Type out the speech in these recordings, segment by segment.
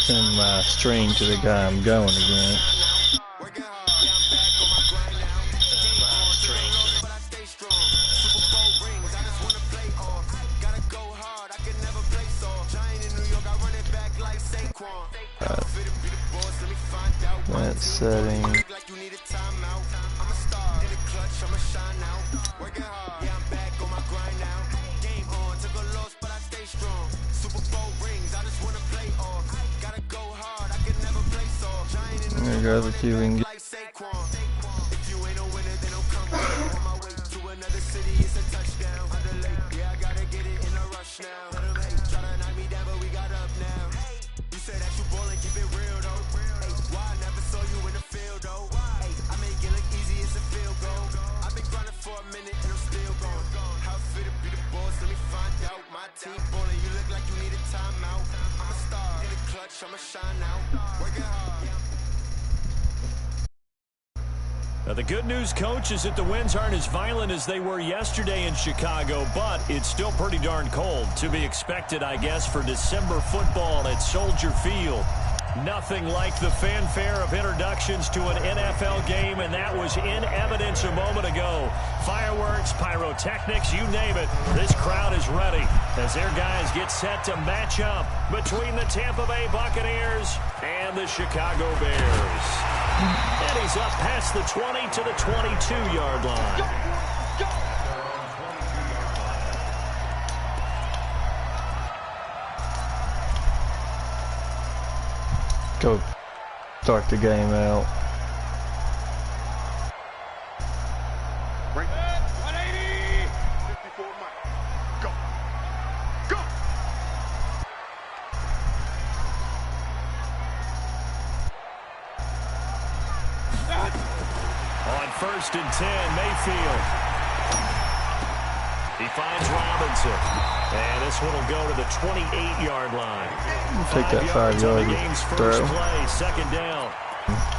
Send my string to the guy I'm going against. That setting. There goes the two we can get. Now, the good news, Coach, is that the winds aren't as violent as they were yesterday in Chicago, but it's still pretty darn cold. To be expected, I guess, for December football at Soldier Field. Nothing like the fanfare of introductions to an NFL game, and that was in evidence a moment ago. Fireworks, pyrotechnics, you name it. This crowd is ready as their guys get set to match up between the Tampa Bay Buccaneers and the Chicago Bears. And he's up past the 20 to the 22-yard line. Go start the game out. Break. 180. 54 Mike. Go. Go. On 1st and 10, Mayfield. He finds Robinson. And this one will go to the 28-yard line. Take that 5-yard throw. Play, second down.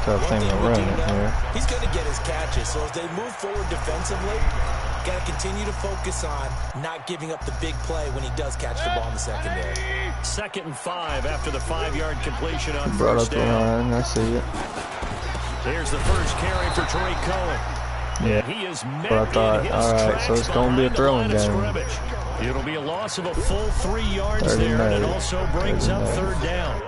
Tough thing to run it here. He's going to get his catches, so as they move forward defensively, got to continue to focus on not giving up the big play when he does catch the ball in the secondary. 2nd and 5 after the 5-yard completion on Brought first up down. the line, I see it. Here's the first carry for Tariq Cohen. Yeah, He is but I thought, alright, so it's going to be a throwing game. It'll be a loss of a full 3 yards there, and it also brings up third down.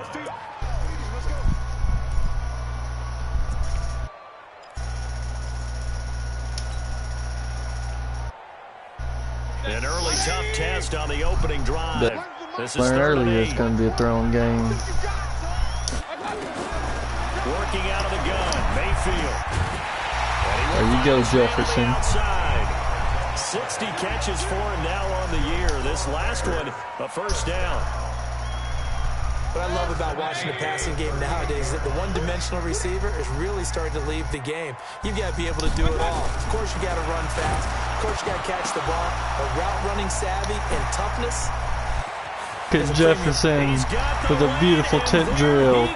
An early tough test on the opening drive. This is learned third earlier and it's 8. going to be a throwing game. Working out of the gun, Mayfield. There you go, Jefferson. Outside. 60 catches for him now on the year. This last one, a first down. What I love about watching the passing game nowadays is that the one-dimensional receiver is really starting to leave the game. You've got to be able to do it all. Of course, you got to run fast. Of course, you got to catch the ball. But route running savvy and toughness. Look at Jefferson with a beautiful tip drill.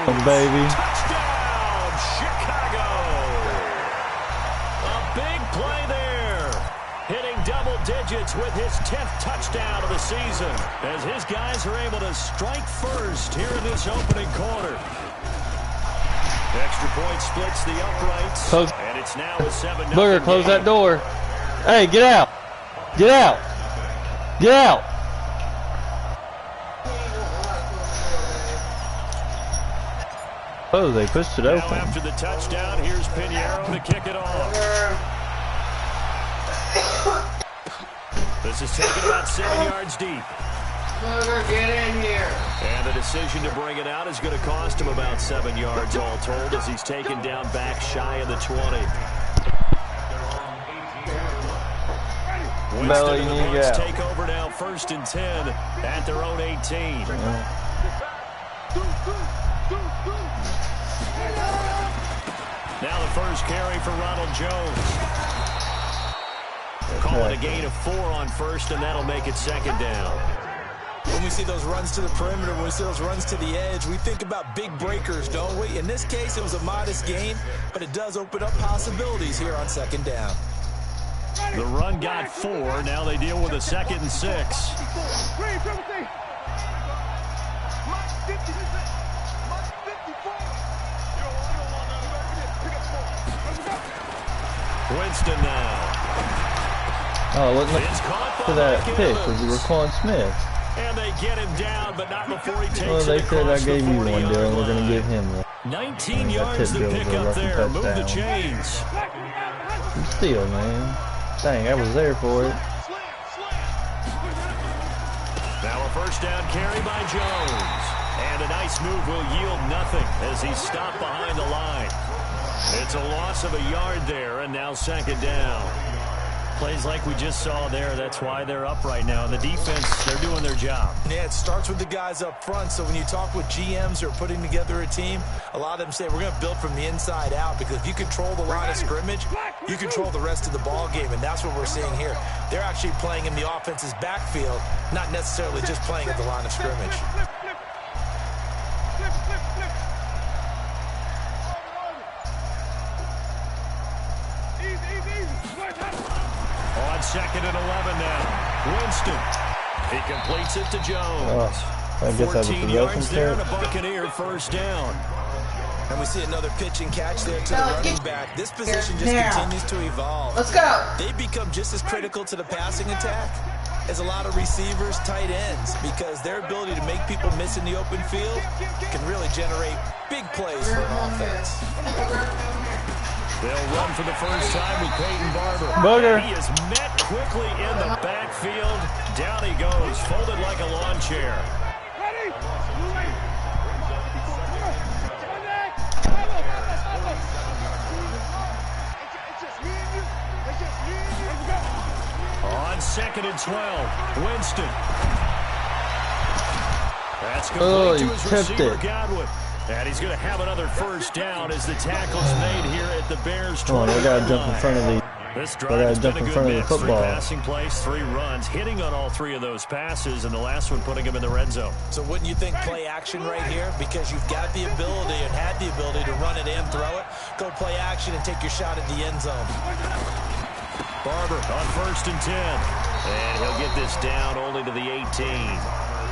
Oh, baby. Touchdown, Chicago. A big play there. Hitting double digits with his 10th touchdown of the season as his guys are able to strike first here in this opening quarter. Extra point splits the uprights. Close. And it's now a 7-0. Booger, close that door. Hey, get out. Get out. Get out. Oh, they pushed it Now open. after the touchdown, here's Pinheiro to kick it off. This is taken about 7 yards deep. Booger, get in here. And the decision to bring it out is going to cost him about 7 yards all told as he's taken down back shy of the 20. Winston and the Bucs take over now 1st and 10 at their own 18. Now the first carry for Ronald Jones. Calling a gain of 4 on first, and that'll make it second down. When we see those runs to the perimeter, when we see those runs to the edge, we think about big breakers, don't we? In this case, it was a modest gain, but it does open up possibilities here on second down. The run got 4. Now they deal with a 2nd and 6. Winston now. Oh, it wasn't for that pick. Was it Raquan Smith? And they get him down, but not before he takes it. Well, they said I gave you one, 40-yard Dylan. We're line. going to give him one. 19 yards to pick up there. Move the chains. Still, man. Dang, I was there for it. Now a first down carry by Jones. And a nice move will yield nothing as he's stopped behind the line. It's a loss of a yard there, and now second down. Plays like we just saw there. That's why they're up right now. The defense, they're doing their job. Yeah, it starts with the guys up front. So when you talk with GMs who are putting together a team, a lot of them say we're going to build from the inside out, because if you control the line of scrimmage, you control the rest of the ball game, and that's what we're seeing here. They're actually playing in the offense's backfield, not necessarily just playing at the line of scrimmage. On second and 11 now. Winston. He completes it to Jones. I guess 14 yards there and a Buccaneer first down. And we see another pitch and catch there to the running back. This position just continues to evolve. Let's go. They become just as critical to the passing attack as a lot of receivers, tight ends, because their ability to make people miss in the open field can really generate big plays for an offense. They'll run for the first time with Peyton Barber. Booger. He is met quickly in the backfield. Down he goes, folded like a lawn chair. On second and 12, Winston. That's complete to his receiver, Godwin. And he's going to have another first down as the tackle's made here at the Bears 20. Come on, they got to jump in front of the. This They got drive to jump in front of the football. 3 passing plays, 3 runs, hitting on all 3 of those passes, and the last one putting him in the red zone. So wouldn't you think play action right here? Because you've got the ability and had the ability to run it in, throw it, go play action, and take your shot at the end zone. Barber on first and 10. And he'll get this down only to the 18.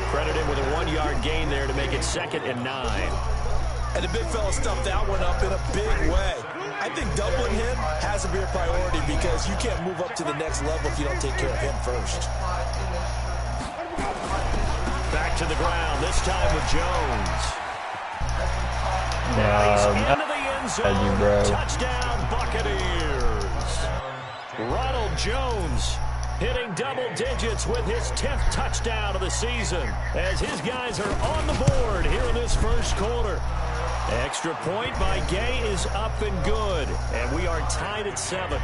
Credit him with a 1-yard gain there to make it second and 9. And the big fella stuffed that one up in a big way. I think doubling him has to be a priority, because you can't move up to the next level if you don't take care of him first. Back to the ground, this time with Jones. Into the end zone. Touchdown, Buccaneers. Ronald Jones hitting double digits with his 10th touchdown of the season, as his guys are on the board here in this first quarter. Extra point by Gay is up and good, and we are tied at 7.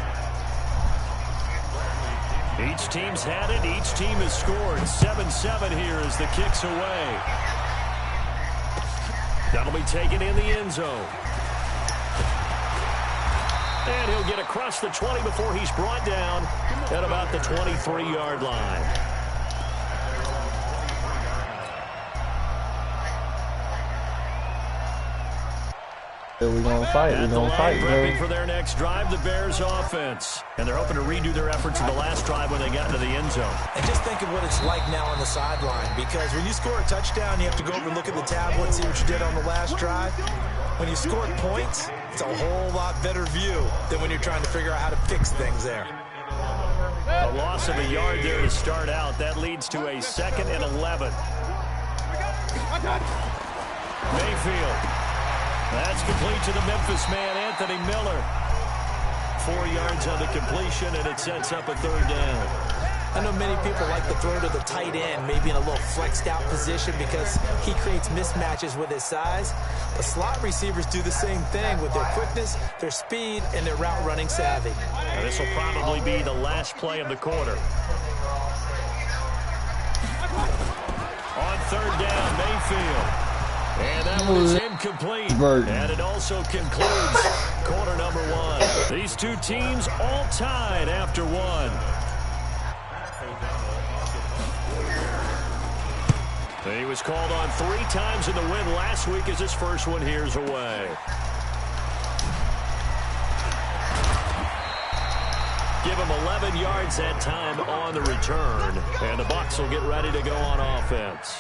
Each team's had it. Each team has scored. 7-7 here as the kick's away. That'll be taken in the end zone. And he'll get across the 20 before he's brought down at about the 23-yard line. We're going to fight. We're going to fight, bro. For their next drive, the Bears offense. And they're hoping to redo their efforts in the last drive when they got into the end zone. And just think of what it's like now on the sideline, because when you score a touchdown, you have to go over and look at the tablet and see what you did on the last drive. When you scored points, it's a whole lot better view than when you're trying to figure out how to fix things there. A loss of a yard there to start out. That leads to a second and 11. Mayfield. That's complete to the Memphis man, Anthony Miller. 4 yards on the completion, and it sets up a third down. I know many people like to throw to the tight end, maybe in a little flexed out position, because he creates mismatches with his size. The slot receivers do the same thing with their quickness, their speed, and their route running savvy. Now this will probably be the last play of the quarter. On third down, Mayfield. And that was incomplete. And it also concludes quarter number 1. These two teams all tied after 1. He was called on 3 times in the win last week as his first one here's away. Give him 11 yards that time on the return. And the Bucs will get ready to go on offense.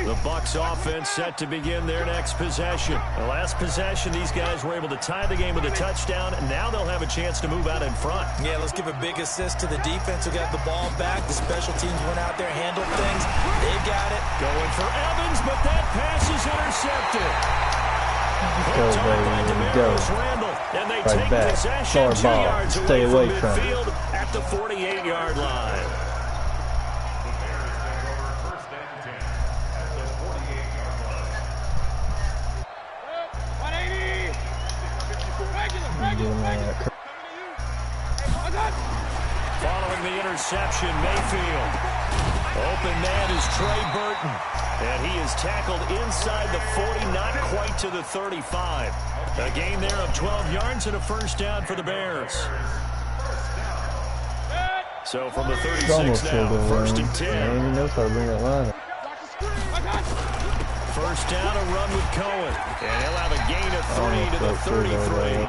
The Bucs offense set to begin their next possession. The last possession, these guys were able to tie the game with a touchdown, and now they'll have a chance to move out in front. Yeah, let's give a big assist to the defense who got the ball back. The special teams went out there, handled things. They got it. Going for Evans, but that pass is intercepted. Go, baby, go. And they Right take back. possession Sorry, 2 ball. yards Stay away from from it. midfield at the 48-yard line. Following the interception, Mayfield. Open man is Trey Burton. And he is tackled inside the 40, not quite to the 35. A gain there of 12 yards and a first down for the Bears. So from the 36 now, first and 10. First down, a run with Cohen. And he'll have a gain of 3 to the 33.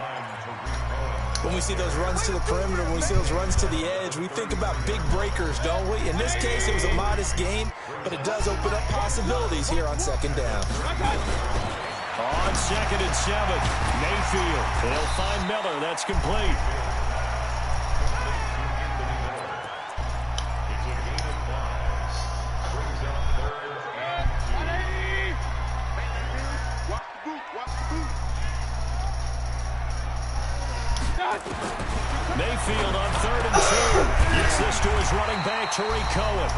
When we see those runs to the perimeter, when we see those runs to the edge, we think about big breakers, don't we? In this case, it was a modest gain, but it does open up possibilities here on second down. On 2nd and 7, Mayfield. They'll find Miller. That's complete. Mayfield on 3rd and 2. Gets this to his running back, Tariq Cohen.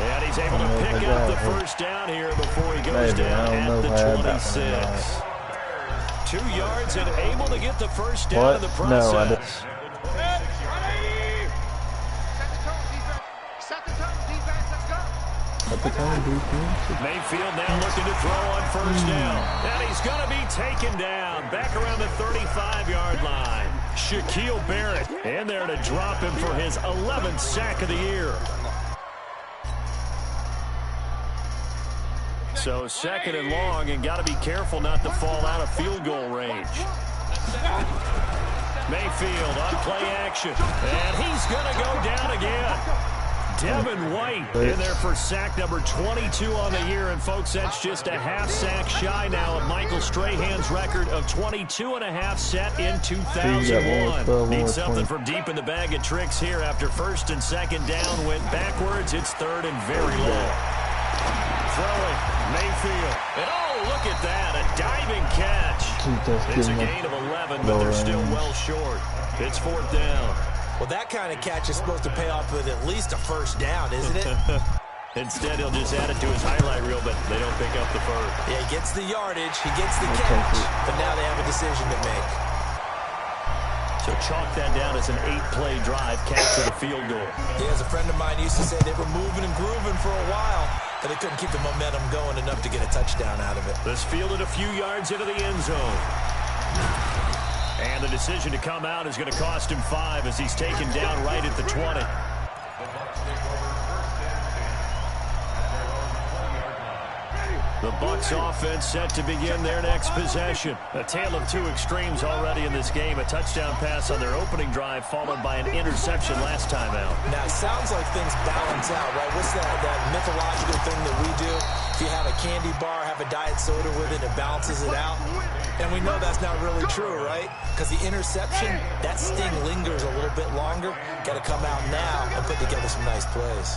And he's able to pick up the first down here before he goes down at the 26. 2 yards and able to get the first down in the process. No, I didn't. Mayfield now looking to throw on first down. And he's going to be taken down back around the 35-yard line. Shaquille Barrett in there to drop him for his 11th sack of the year. So 2nd and long, and got to be careful not to fall out of field goal range. Mayfield on play action. And he's going to go down again. Devin White in there for sack number 22 on the year. And, folks, that's just a half sack shy now of Michael Strahan's record of 22.5 set in 2001. Need something from deep in the bag of tricks here after 1st and 2nd down. Went backwards. It's 3rd and very low. Throwing, Mayfield. And, oh, look at that. A diving catch. It's a gain of 11, but they're still well short. It's 4th down. Well, that kind of catch is supposed to pay off with at least a first down, isn't it? Instead, he'll just add it to his highlight reel, but they don't pick up the first. Yeah, he gets the yardage, he gets the catch, but now they have a decision to make. So chalk that down as an 8-play drive, catch to the field goal. Yeah, as a friend of mine used to say, they were moving and grooving for a while, but they couldn't keep the momentum going enough to get a touchdown out of it. This fielded a few yards into the end zone. And the decision to come out is going to cost him 5 as he's taken down right at the 20. The Bucs offense set to begin their next possession. A tale of two extremes already in this game. A touchdown pass on their opening drive followed by an interception last time out. Now, it sounds like things balance out, right? What's that mythological thing that we do? If you have a candy bar, have a diet soda with it, it balances it out. And we know that's not really true, right? Because the interception, that sting lingers a little bit longer. Got to come out now and put together some nice plays.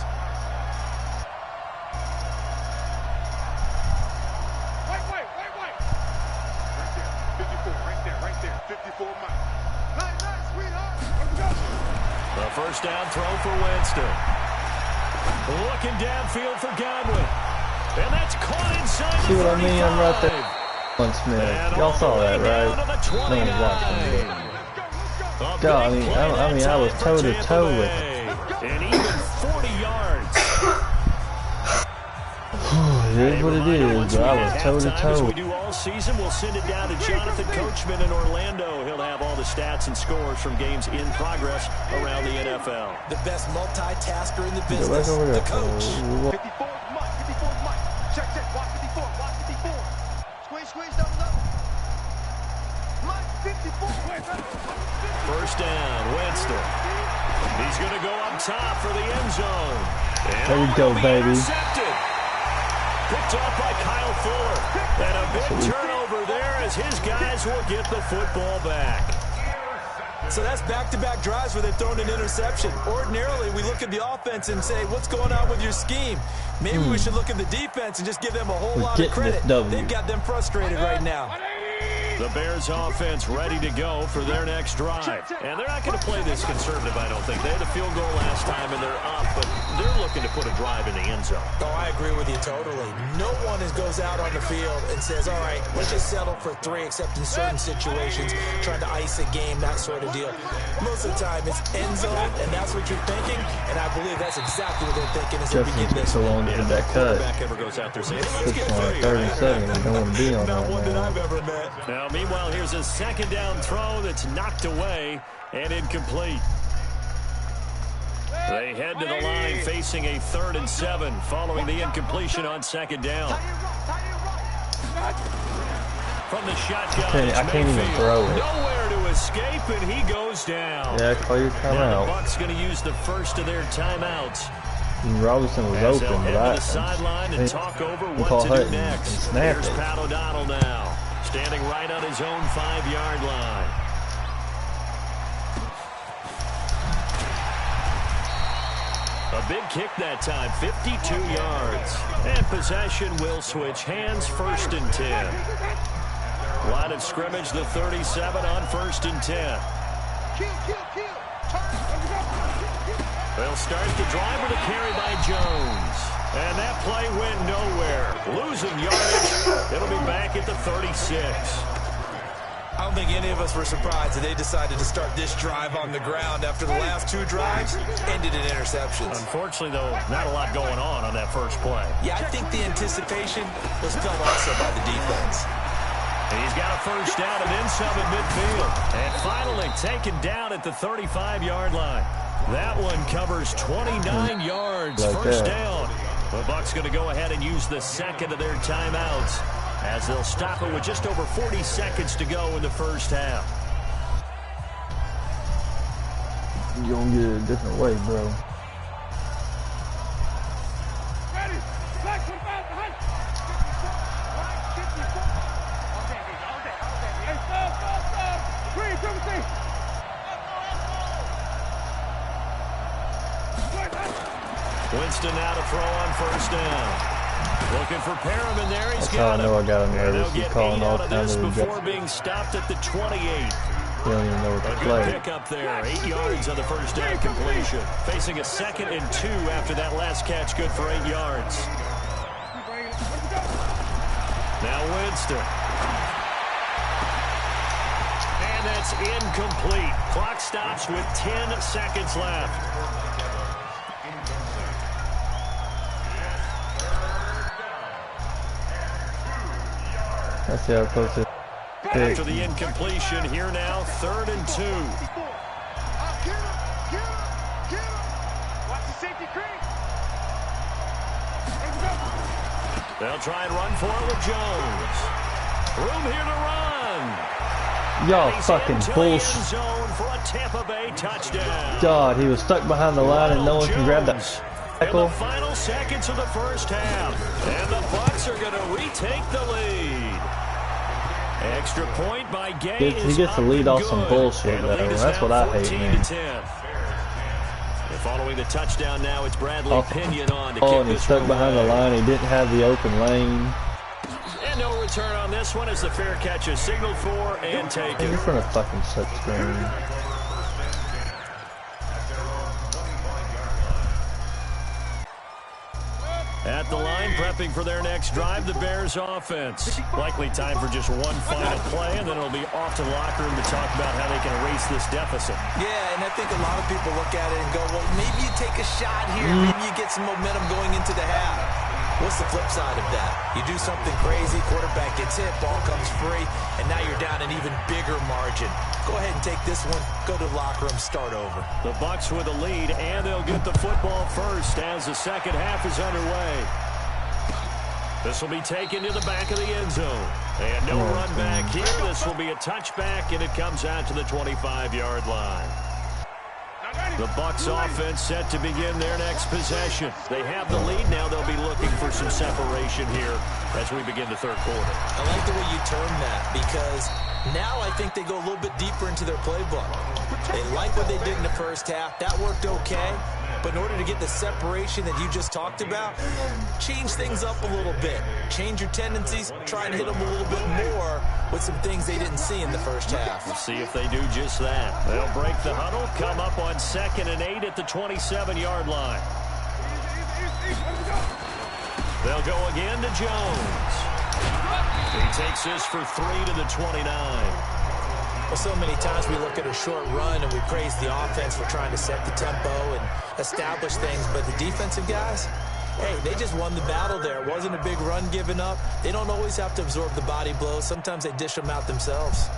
The first down throw for Winston. Looking downfield for Godwin. And that's caught inside See the what I 35. mean? I'm right there. Smith. Y'all saw that, right? No one's watching. God, I mean, I was toe-to-toe with him. And even 40 yards. It is what it is, but I was toe-to-toe. As we do all season, we'll send it down to Jonathan Coachman in Orlando. He'll have all the stats and scores from games in progress around the NFL. The best multitasker in the business, the coach. 54 Mike, 54 Mike. Check, watch 54, watch 54. Squeeze, double up. Mike, 54. First down, Winston. He's going to go up top for the end zone. And there you go, baby. Intercepted. picked off by Kyle Fuller. And a big turnover there as his guys will get the football back. So that's back-to-back drives where they've thrown an interception. Ordinarily, we look at the offense and say, what's going on with your scheme? Maybe we should look at the defense and just give them a whole lot of credit. They've got them frustrated right now. The Bears offense ready to go for their next drive. And they're not going to play this conservative, I don't think. They had a field goal last time, and they're up, but they're looking to put a drive in the end zone. Oh, I agree with you totally. No one goes out on the field and says, all right, let's just settle for 3, except in certain situations, trying to ice a game, that sort of deal. Most of the time, it's end zone, and that's what you're thinking, and I believe that's exactly what they're thinking as they begin this. So long to get that cut. Ever goes out there saying, let's get 3rd and 7. You don't want to be on that. Not one that I've ever met. Now, meanwhile, here's a second down throw that's knocked away and incomplete. They head to the line facing a 3rd and 7 following the incompletion on second down. From the shotgun, I can't even throw it. Nowhere to escape, and he goes down. Yeah, call your timeout. Now the Bucs going to use the first of their timeouts. Robinson was As open, they'll but head to the sideline and talk over what to do Hutton next. snap Here's it. Pat O'Donnell now, standing right on his own 5-yard line. A big kick that time, 52 yards. And possession will switch hands, 1st and 10. Line of scrimmage, the 37 on 1st and 10. They'll start the drive with a carry by Jones. And that play went nowhere. Losing yardage. It'll be back at the 36. I don't think any of us were surprised that they decided to start this drive on the ground after the last 2 drives ended in interceptions. Unfortunately, though, not a lot going on that first play. Yeah, I think the anticipation was felt also by the defense. And he's got a first down and then some at midfield. And finally taken down at the 35-yard line. That one covers 29 yards. Like First that. down. The Bucs going to go ahead and use the second of their timeouts as they'll stop it with just over 40 seconds to go in the first half. You're going to get it a different way, bro. Ready. Black 25 behind. 54. All day. Hey, stop. Green, Timothy. Winston now to throw on first down. Looking for Perriman there. He's That's how I got know him. I got him nervous. He's He's calling all kinds of before rejections. being stopped at the 28. He don't even know what to A good play. pickup there. 8 yards on the first down completion. Facing a 2nd and 2 after that last catch. Good for 8 yards. Now Winston. And that's incomplete. Clock stops with 10 seconds left. Let's see how close it is. After the incompletion, here now, 3rd and 2. Watch the safety creep. They'll try and run for it with Jones. Room here to run. Y'all He's fucking into the bullshit. end zone for a Tampa Bay touchdown. God, he was stuck behind the line and no one can grab that In the tackle. final seconds of the first half. And the Bucs are going to retake the lead. Extra point by Gay. He gets to lead off some bullshit, though. That's what I hate, man. 14-10. And following the touchdown now, it's Bradley Pinion on to Oh, kick and he this stuck one behind the away. line. He didn't have the open lane. And no return on this one as the fair catch is signaled for and Hey, taken. you're from a fucking touch screen. At the line, prepping for their next drive, the Bears offense. Likely time for just one final play, and then it'll be off to the locker room to talk about how they can erase this deficit. Yeah, and I think a lot of people look at it and go, well, maybe you take a shot here. Maybe you get some momentum going into the half. What's the flip side of that? You do something crazy, quarterback gets hit, ball comes free, and now you're down an even bigger margin. Go ahead and take this one, go to the locker room, start over. The Bucs with a lead, and they'll get the football first as the second half is underway. This will be taken to the back of the end zone. And no run back here. This will be a touchback, and it comes out to the 25-yard line. The Bucs offense set to begin their next possession. They have the lead now. They'll be looking for some separation here as we begin the third quarter. I like the way you term that because now I think they go a little bit deeper into their playbook. They like what they did in the first half. That worked okay. But in order to get the separation that you just talked about, change things up a little bit. Change your tendencies. Try and hit them a little bit more with some things they didn't see in the first half. We'll see if they do just that. They'll break the huddle, come up on 2nd and 8 at the 27-yard line. They'll go again to Jones. He takes this for 3 to the 29. Well, so many times we look at a short run and we praise the offense for trying to set the tempo and establish things, but the defensive guys, hey, they just won the battle there. It wasn't a big run given up. They don't always have to absorb the body blows. Sometimes they dish them out themselves.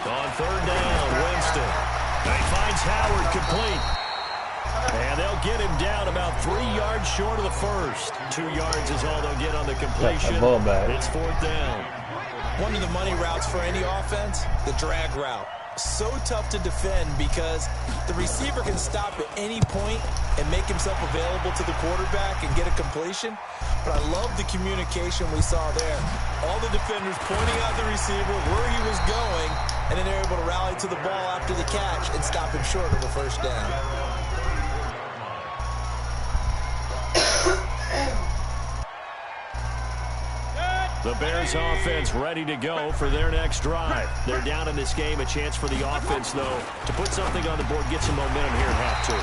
On 3rd down, Winston. He finds Howard complete. And they'll get him down about 3 yards short of the first. 2 yards is all they'll get on the completion. It's 4th down. One of the money routes for any offense, the drag route. So tough to defend because the receiver can stop at any point and make himself available to the quarterback and get a completion. But I love the communication we saw there. All the defenders pointing out the receiver, where he was going, and then they're able to rally to the ball after the catch and stop him short of the first down. The Bears offense ready to go for their next drive. They're down in this game. A chance for the offense, though, to put something on the board, get some momentum here in half 2.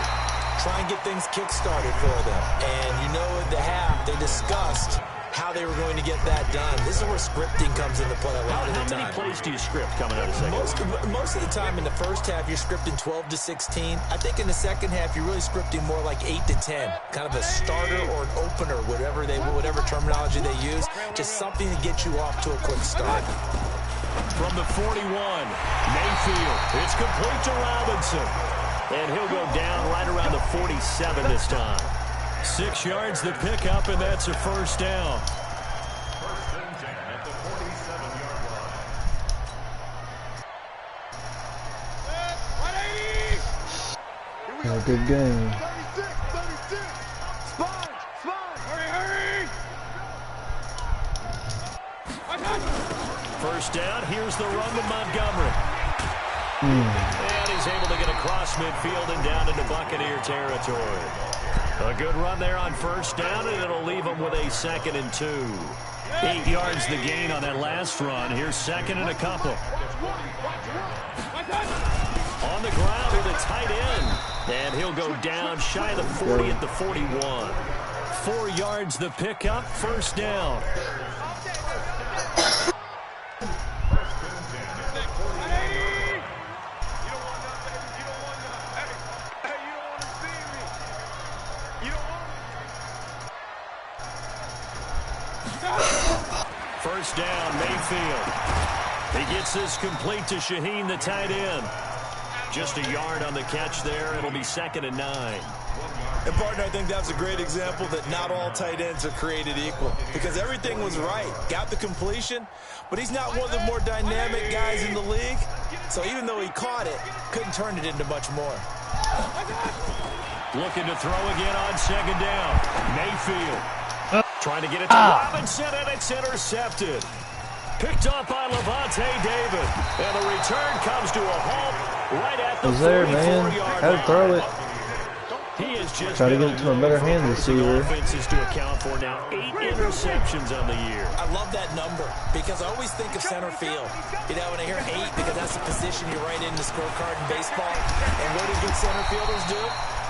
Try and get things kick-started for them. And you know at the half, they discussed how they were going to get that done. This is where scripting comes into play a lot of the time. How many plays do you script coming out of second? Most of the time in the first half, you're scripting 12 to 16. I think in the second half, you're really scripting more like 8 to 10. Kind of a starter or an opener, whatever terminology they use. Just something to get you off to a quick start. From the 41, Mayfield. It's complete to Robinson. And he'll go down right around the 47 this time. 6 yards the pickup, and that's a first down. First and 10 at the 47-yard line. A good game. 36. Sponge. Hurry. First down, here's the run to Montgomery. And he's able to get across midfield and down into Buccaneer territory. A good run there on first down, and it'll leave him with a 2nd and 2. 8 yards the gain on that last run. Here's 2nd and a couple. On the ground with a tight end. And he'll go down shy of the 40 at the 41. 4 yards the pickup, first down. First down, Mayfield. He gets this complete to Shaheen, the tight end. Just a yard on the catch there. It'll be 2nd and 9. And, partner, I think that's a great example that not all tight ends are created equal because everything was right. Got the completion, but he's not one of the more dynamic guys in the league. So even though he caught it, couldn't turn it into much more. Looking to throw again on 2nd down. Mayfield. Trying to get it to Robinson, and it's intercepted. Picked up by Levante David. And the return comes to a halt right at the 44-yard line. How to throw it. He is just try to get it to a better hand receiver. Offenses to account for now 8 interceptions on the year. I love that number because I always think of center field. You know, when I hear 8, because that's the position you write in the scorecard in baseball. And what do good center fielders do?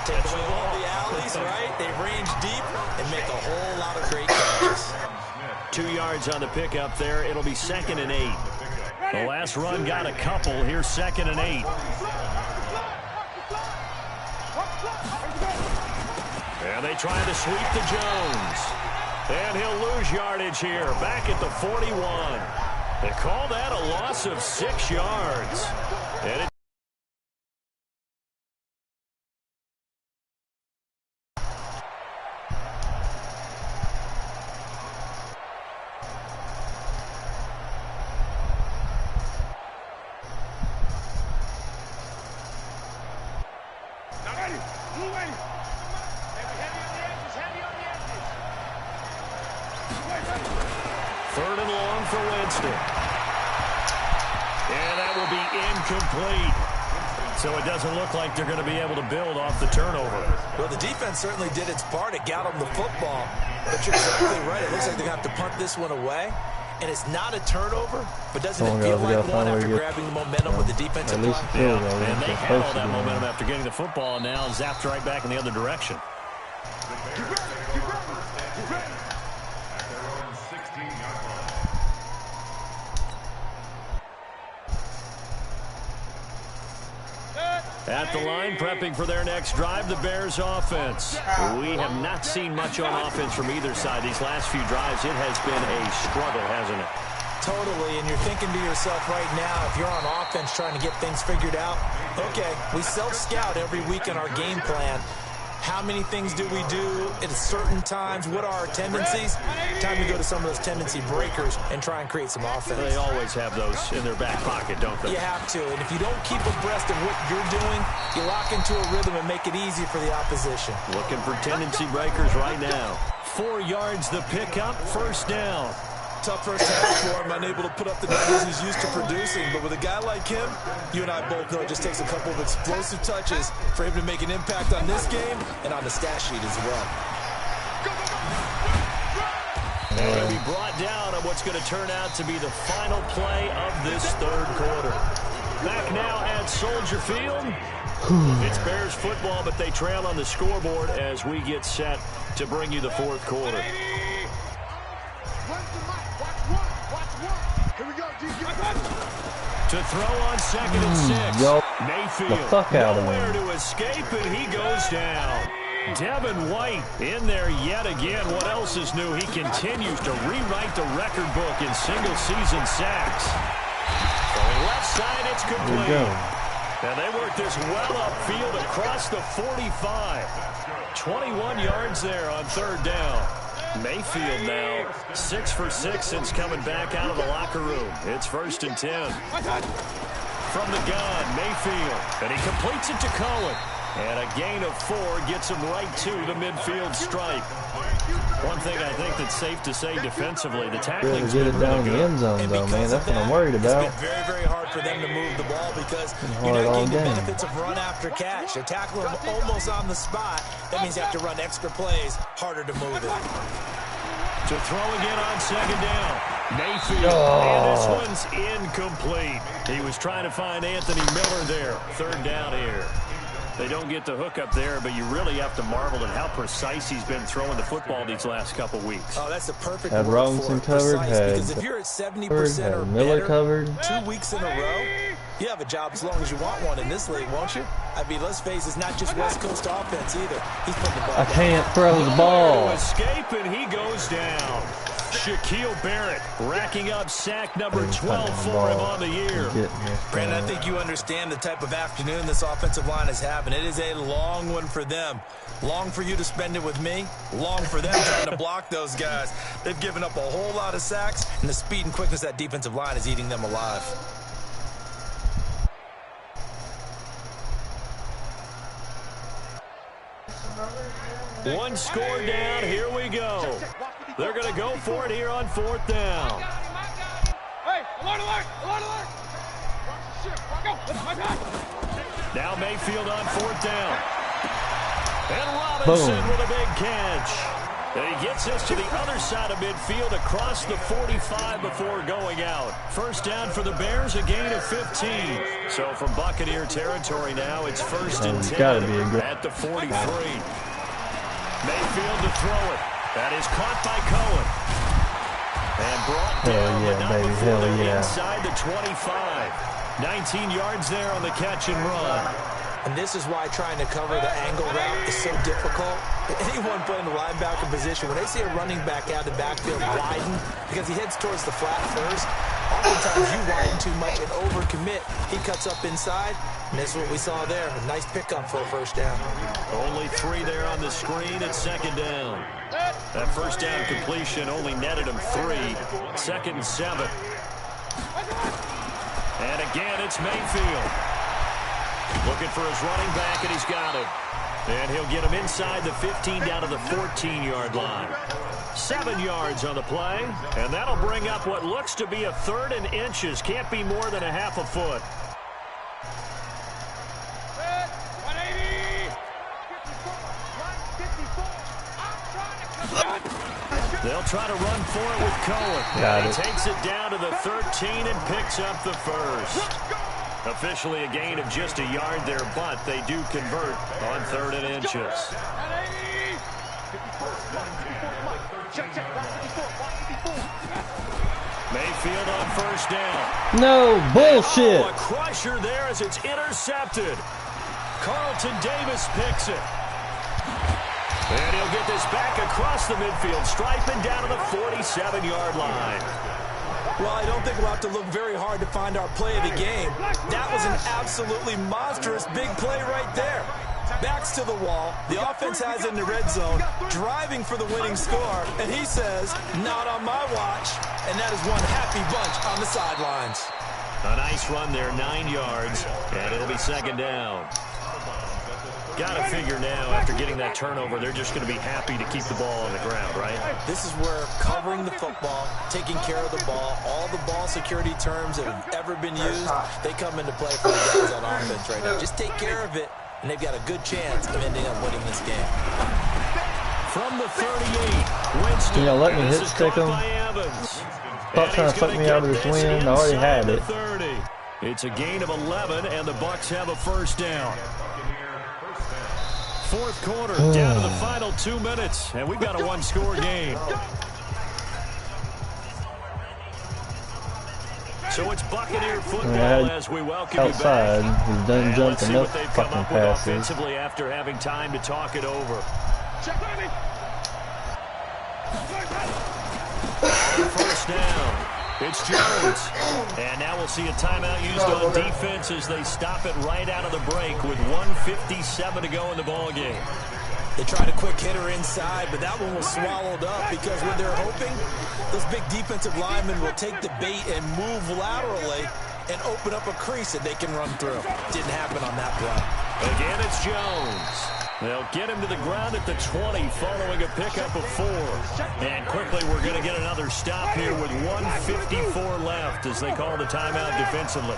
Take away all the alleys, right? They range deep and make a whole lot of great catches. 2 yards on the pickup there. It'll be 2nd and 8. The last run got a couple. Here's 2nd and 8. And they try to sweep to Jones. And he'll lose yardage here. Back at the 41. They call that a loss loss of 6 yards. And third and long for Winston. And that will be incomplete. So it doesn't look like they're going to be able to build off the turnover. Well, the defense certainly did its part. It got them the football. But you're exactly right. It looks like they're going to have to punt this one away. And it's not a turnover, but doesn't it feel like one after grabbing the momentum with the defensive line? Yeah, and they had all that momentum after getting the football, and now zapped right back in the other direction. At the line, prepping for their next drive, the Bears offense. We have not seen much on offense from either side. These last few drives, it has been a struggle, hasn't it? Totally, and you're thinking to yourself right now, if you're on offense trying to get things figured out, okay, we self-scout every week in our game plan. How many things do we do at certain times? What are our tendencies? Time to go to some of those tendency breakers and try and create some offense. They always have those in their back pocket, don't they? You have to, and if you don't keep abreast of what you're doing, you lock into a rhythm and make it easy for the opposition. Looking for tendency breakers right now. 4 yards the pickup, first down. Tough first half for him, unable to put up the numbers he's used to producing. But with a guy like him, you and I both know it just takes a couple of explosive touches for him to make an impact on this game and on the stat sheet as well. And he'll be brought down on what's going to turn out to be the final play of this third quarter. Back now at Soldier Field. It's Bears football, but they trail on the scoreboard as we get set to bring you the fourth quarter. To throw on 2nd and 6. Mayfield nowhere to escape, and he goes down. Devin White in there yet again. What else is new? He continues to rewrite the record book in single-season sacks. On the left side, it's complete. And they work this well upfield across the 45. 21 yards there on third down. Mayfield now 6 for 6 since coming back out of the locker room. It's 1st and 10. From the gun, Mayfield, and he completes it to Cohen. And a gain of 4 gets him right to the midfield stripe. One thing I think that's safe to say defensively, the tackling's get it down in the end zone, though, man. That's what I'm worried about. It's been very, very hard for them to move the ball because you're not getting the benefits of run after catch. They're tackling them almost on the spot. That means you have to run extra plays, harder to move it. To throw again on 2nd down. Mayfield, and this one's incomplete. He was trying to find Anthony Miller there. 3rd down here. They don't get the hook up there, but you really have to marvel at how precise he's been throwing the football these last couple weeks. Oh, that's a perfect had word Robinson for it. covered, Precise, had because if you're at 70% or Miller better, covered. 2 weeks in a row, you have a job as long as you want one in this league, won't you? I mean, let's face it, it's not just West Coast offense either. He's putting the ball I can't throw the ball. Escape, and he goes down. Shaquille Barrett racking up sack number 12 for him on the year. Brandon, I think you understand the type of afternoon this offensive line is having. It is a long one for them. Long for you to spend it with me. Long for them trying to block those guys. They've given up a whole lot of sacks, and the speed and quickness of that defensive line is eating them alive. One score down. Here we go. They're going to go for it here on 4th down. Hey, alert, alert, alert, alert. Now Mayfield on 4th down. And Robinson with a big catch. And he gets us to the other side of midfield across the 45 before going out. 1st down for the Bears, a gain of 15. So from Buccaneer territory now, it's 1st and 10 at the 43. Mayfield to throw it. That is caught by Cohen. And brought down, but not before they're inside the 25. 19 yards there on the catch and run. And this is why trying to cover the angle route is so difficult. Anyone playing the linebacker position, when they see a running back out of the backfield widen, because he heads towards the flat first, Oftentimes you widen too much and overcommit. He cuts up inside, and that's what we saw there. A nice pickup for a first down. Only 3 there on the screen at second down. That first down completion only netted him 3. 2nd and 7. And again, it's Mayfield. Looking for his running back, and he's got it. And he'll get him inside the 15 down to the 14-yard line. 7 yards on the play, and that'll bring up what looks to be a 3rd and inches. Can't be more than a half a foot. They'll try to run for it with Cohen. He takes it down to the 13 and picks up the first. Officially a gain of just a yard there, but they do convert on 3rd and inches. Mayfield on first down. No, bullshit. Oh, a crusher there as it's intercepted. Carlton Davis picks it. And he'll get this back across the midfield stripe and down to the 47-yard line. Well, I don't think we'll have to look very hard to find our play of the game. That was an absolutely monstrous big play right there. Backs to the wall. The offense has it in the red zone, driving for the winning score. And he says, not on my watch. And that is one happy bunch on the sidelines. A nice run there, 9 yards. And it'll be 2nd down. Got to figure now, after getting that turnover, they're just going to be happy to keep the ball on the ground, right? This is where covering the football, taking care of the ball, all the ball security terms that have ever been used, they come into play for the guys on offense right now. Just take care of it, and they've got a good chance of ending up winning this game. From the 38, Winston. You know, let me hit stick him. Stop trying to fuck me out of this win. I already had it. It's a gain of 11, and the Bucs have a first down. 4th quarter, down to the final 2 minutes, and we've got a 1-score game. So it's Buccaneer football as we welcome outside. You back. He's done jumped enough fucking passes. Offensively after having time to talk it over. First down. It's Jones. And now we'll see a timeout used on defense as they stop it right out of the break with 1:57 to go in the ball game. They tried a quick hitter inside, but that one was swallowed up because when they're hoping, those big defensive linemen will take the bait and move laterally and open up a crease that they can run through. Didn't happen on that play. Again, it's Jones. They'll get him to the ground at the 20 following a pickup of 4. And quickly we're going to get another stop here with 1:54 left as they call the timeout defensively.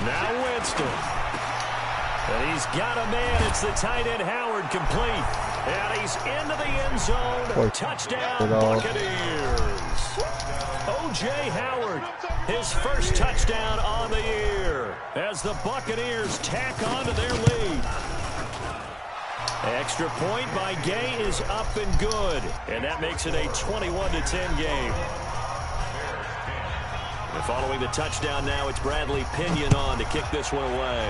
Now Winston. And he's got a man. It's the tight end Howard complete. And he's into the end zone. Touchdown Buccaneers. O.J. Howard, his first touchdown on the year as the Buccaneers tack on to their lead. Extra point by Gay is up and good. And that makes it a 21-10 game. And following the touchdown now, it's Bradley Pinion on to kick this one away.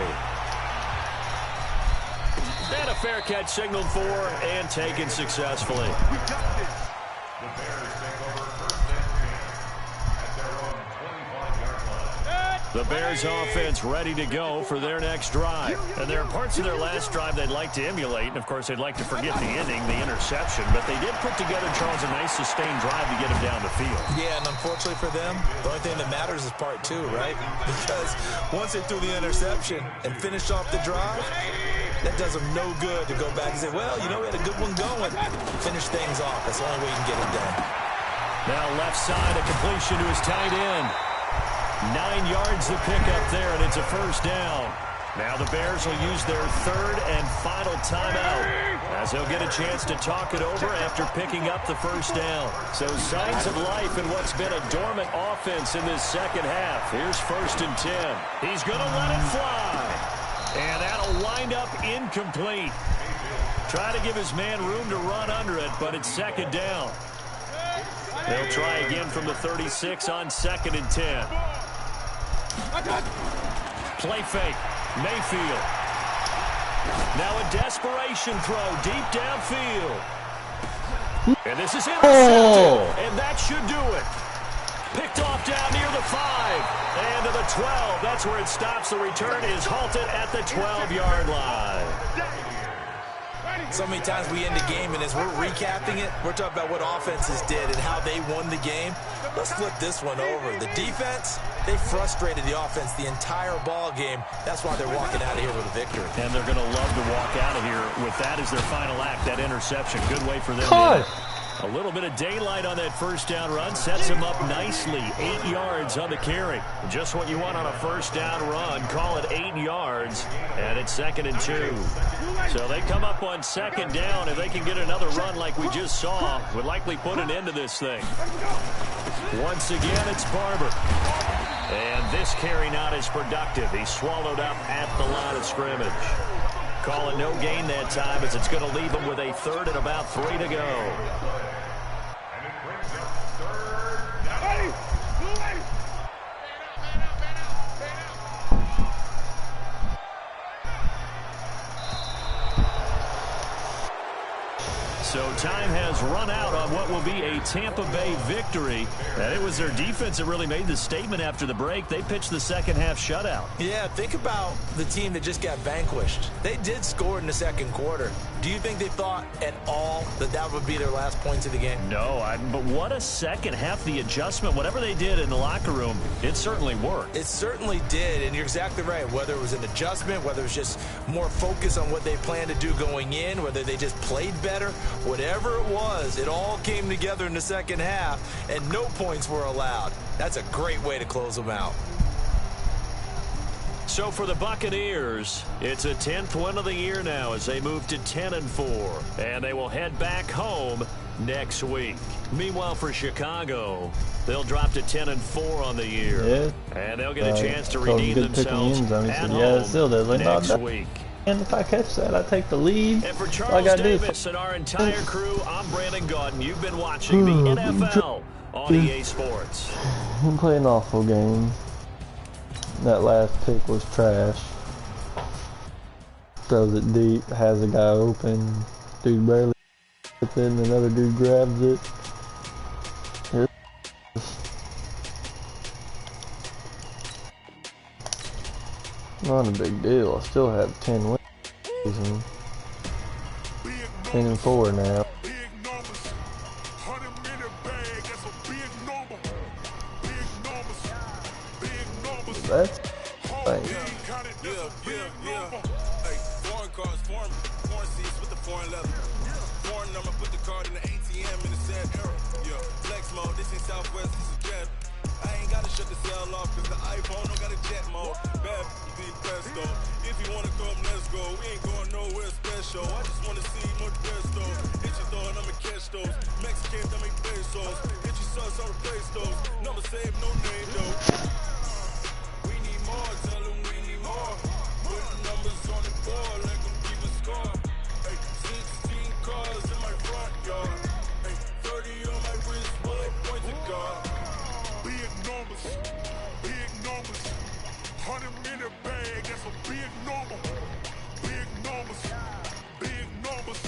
And a fair catch signaled for and taken successfully. The Bears offense ready to go for their next drive. And there are parts of their last drive they'd like to emulate. And, of course, they'd like to forget the ending, the interception. But they did put together, Charles, a nice sustained drive to get him down the field. Yeah, and unfortunately for them, the only thing that matters is part 2, right? Because once they threw the interception and finished off the drive, that does them no good to go back and say, well, you know, we had a good one going. Finish things off. That's the only way you can get it done. Now left side, a completion to his tight end. 9 yards to pick up there, and it's a first down. Now the Bears will use their 3rd and final timeout as they'll get a chance to talk it over after picking up the first down. So signs of life in what's been a dormant offense in this second half. Here's 1st and 10. He's going to let it fly. And that'll wind up incomplete. Try to give his man room to run under it, but it's 2nd down. They'll try again from the 36 on 2nd and 10. Play fake. Mayfield. Now a desperation throw deep downfield. And this is intercepted. And that should do it. Picked off down near the 5. And to the 12. That's where it stops. The return is halted at the 12-yard line. So many times we end the game, and as we're recapping it, we're talking about what offenses did and how they won the game. Let's flip this one over. The defense, they frustrated the offense the entire ball game. That's why they're walking out of here with a victory. And they're going to love to walk out of here with that as their final act, that interception. Good way for them to a little bit of daylight on that first down run. Sets them up nicely. 8 yards on the carry. Just what you want on a first down run. Call it 8 yards. And it's 2nd and 2. So they come up on 2nd down. If they can get another run like we just saw, would likely put an end to this thing. Once again, it's Barber. And this carry not as productive. He's swallowed up at the line of scrimmage. Call it no gain that time as it's going to leave him with a 3rd and about 3 to go. So time has run out on what will be a Tampa Bay victory. And it was their defense that really made the statement after the break. They pitched the second half shutout. Yeah, think about the team that just got vanquished. They did score in the second quarter. Do you think they thought at all that that would be their last points of the game? No, but what a second half. The adjustment, whatever they did in the locker room, it certainly worked. It certainly did, and you're exactly right. Whether it was an adjustment, whether it was just more focus on what they planned to do going in, whether they just played better, whatever it was, it all came together in the second half, and no points were allowed. That's a great way to close them out. So for the Buccaneers, it's a 10th win of the year now as they move to 10-4, and they will head back home next week. Meanwhile, for Chicago, they'll drop to 10-4 on the year, and they'll get a chance to redeem themselves at home next week. And if I catch that, I take the lead. And for Charles Davis and our entire crew, I'm Brandon Gaudin. You've been watching the NFL on EA Sports. I'm playing an awful game. That last pick was trash. Throws it deep, has a guy open. Dude barely gets it, and another dude grabs it. Not a big deal. I still have 10 wins. 10-4 now. That's right. Foreign cars, foreign seats with the foreign leather. Foreign number, put the card in the ATM in the sad era. Yeah, flex mode, this ain't Southwest, this is Jet. I ain't gotta shut the cell off cause the iPhone don't got a jet mode. Bad be presto. If you wanna come, let's go. We ain't going nowhere special. I just wanna see more presto. Hit your thought, I'ma catch those. Mexicans, I make pesos. Hit your sons, I'll replace those. Number save, no name though. We need more, tell them we need more. Put the numbers on the board, let them keep a score. Hey, 16 cars in my front yard. Hey, 30 on my wrist, bullet point to God. Big numbers, 100 in the bag, that's a big number. Big numbers,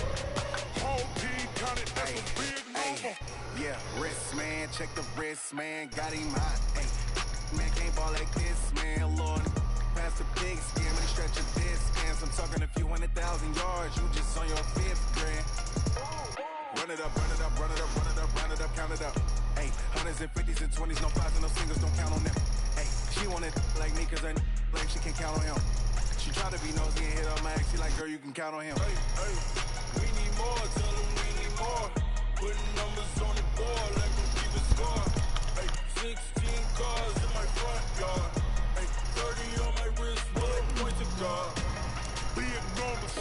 whole team counted, that's a big number. Yeah, wrist man, check the wrist man, got him hot. Hey, man can't ball like this, man, Lord. Past the big skin, when he stretch your distance. I'm talking a few 100,000 yards, you just on your 5th grand. Run it up, run it up, run it up, run it up, run it up, count it up. Hey, 100s and 50s and 20s, no 5s and no singles, don't count on them. Hey, she wanted like me cause her like she can't count on him. She tried to be nosy and hit her max, she like, girl, you can count on him. Hey, hey, we need more, tell them we need more. Putting numbers on the board, let them keep a score. Hey, 16 cars in my front yard. Hey, 30 on my wrist, bullet point to God. Big numbers,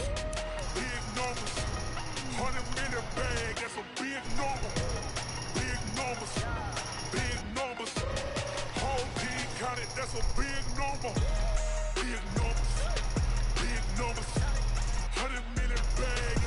100 in the bag, that's a big number. Big numbers, whole team counted, that's a big number. Big numbers, 100 in the bag.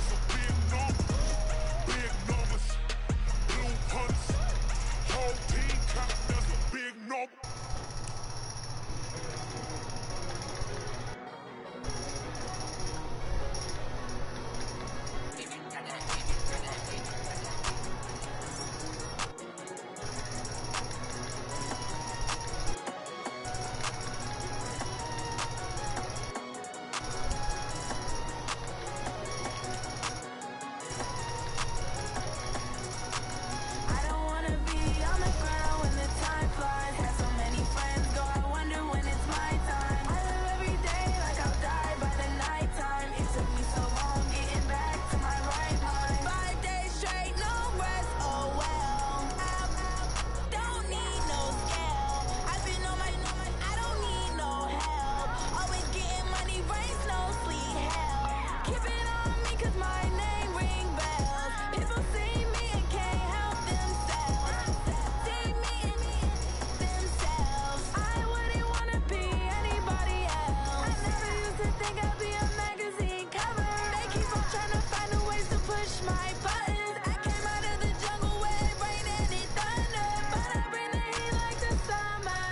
my buttons. I came out of the jungle where it rained and it thunder, but I bring the heat like the summer.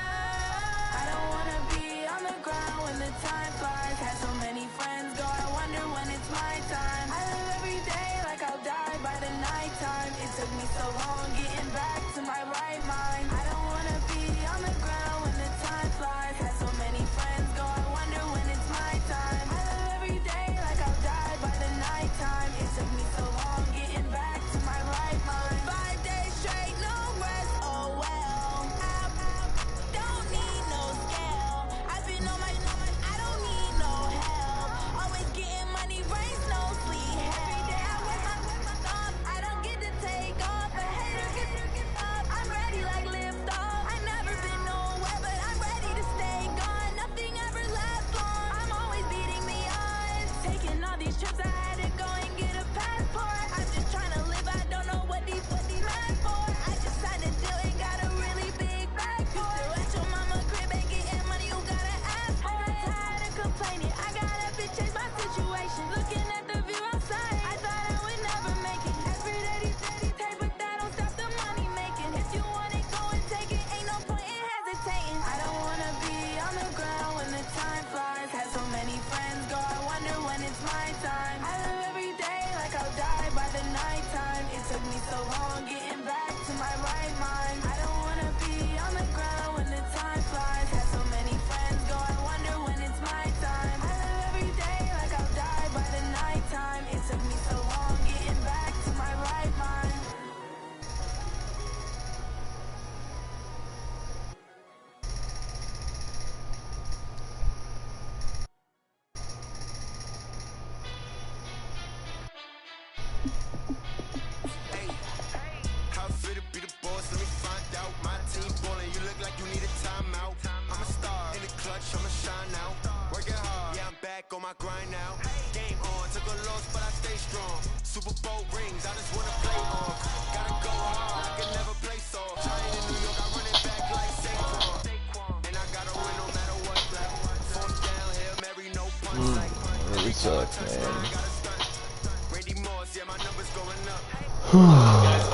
I don't wanna be on the ground when the time flies. Had so many friends go, I wonder when it's my time. I live every day like I'll die by the nighttime. It took me so long getting back to my right mind. I don't wanna be on the ground when the time flies. Had so many friends go, I wonder when it's my time. I live every day like I'll die by the nighttime. It took me so long getting back to my right mind. 5 days straight, no rest, oh well. Don't need no scale. I've been on my, I don't need no help. Always getting money, rains, no sleep. Every day I work my thumb. I don't get to take off. A hater get up. I'm ready like lift off. I never been nowhere, but I'm ready to stay gone. Nothing ever lasts long. I'm always beating the odds. Taking all these trips, I had to go and get a passport. I'm just trying to live, I don't know what these mad for. I just signed a deal and got a really big bag for it. At your mama crib and getting money, you gotta ask for it. I'm tired of complaining, I gotta change my situation. Looking at the view outside, I thought I would never make it. Every day these take, but that don't stop the money making. If you want it, go and take it, ain't no point in hesitating. I don't wanna be on the ground when the time flies. Had so many friends go, I wonder when it's my time. I live every day like I'll die by the nighttime. It took me so long getting back to my right mind. I don't wanna be on the ground when the time flies. Had so many friends go, I wonder when it's my time. I live every day like I'll die by the nighttime. It took me so long getting back to my right mind. Hey, how I feel to be the boss, let me find out. My team ballin', you look like you need a timeout. I'm a star, in the clutch, I'ma shine now. Working hard, yeah, I'm back on my grind now. Game on, took a loss, but I stay strong. Superbowl rings, I just wanna play on. Gotta go hard, I can never play soft. Giant in New York, I run it back like Saquon. And I gotta win no matter what. Fourth down, Hail Mary, no punch. Like, Really sucks, man. Randy Moss, yeah, my numbers going up. Guys,